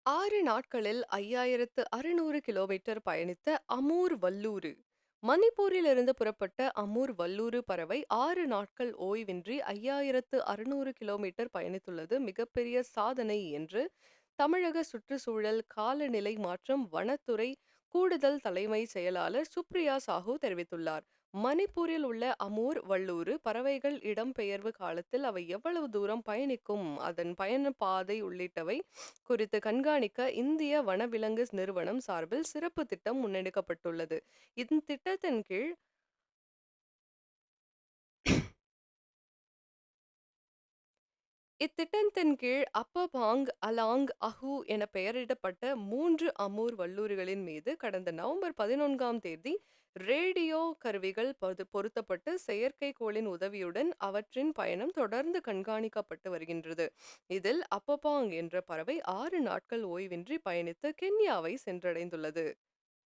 6 நாட்களில் 5600 கிலோமீட்டர் பயணித்த அமூர் வல்லூறு. மணிப்பூரிலிருந்து புறப்பட்ட அமூர் வல்லூறு பறவை 6 நாட்கள் ஓய்வின்றி 5600 கிலோமீட்டர் பயணித்துள்ளது மிகப்பெரிய சாதனை என்று தமிழக சுற்றுச்சூழல், காலநிலை மாற்றம், வனத்துறை கூடுதல் தலைமை செயலாளர் சுப்ரியா சாஹூ தெரிவித்துள்ளார். மணிப்பூரில் உள்ள அமூர் வல்லூறு பறவைகள் இடம்பெயர்வு காலத்தில் அவை எவ்வளவு தூரம் பயணிக்கும், அதன் பயண பாதை உள்ளிட்டவை குறித்து கண்காணிக்க இந்திய வனவிலங்கு நிறுவனம் சார்பில் சிறப்பு திட்டம் முன்னெடுக்கப்பட்டுள்ளது. இத்திட்டத்தின் கீழ் இத்திட்டத்தின் கீழ் அப்பபாங், அலாங், அஹூ என பெயரிடப்பட்ட 3 அமூர் வல்லூறுகளின் மீது கடந்த நவம்பர் 11ஆம் தேதி ரேடியோ கருவிகள் பொருத்தப்பட்டு செயற்கைக்கோளின் உதவியுடன் அவற்றின் பயணம் தொடர்ந்து கண்காணிக்கப்பட்டு வருகின்றது. இதில் அப்பபாங் என்ற பறவை 6 நாட்கள் ஓய்வின்றி பயணித்து கென்யாவை சென்றடைந்துள்ளது.